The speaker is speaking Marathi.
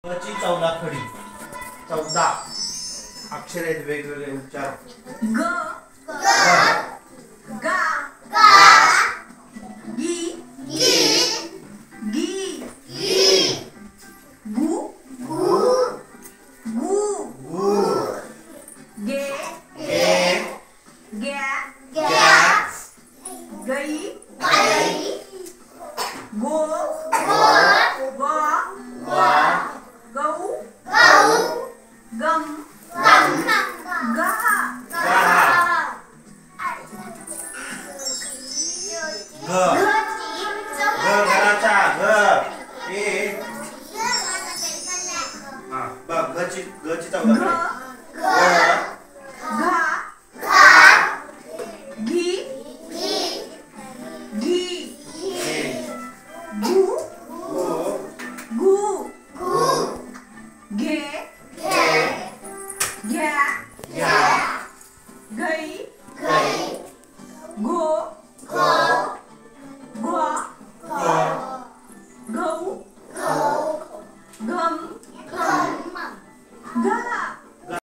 ची 14 खडी 14 अक्षर आहेत वेगवेगळे उच्चार ग गा गी गी गु गु गे ग्या गई गो गौ गम गहा ग घराचा ग ए हां बघ ग ची 14 घा घी घी गु गु घे घ्या गई गो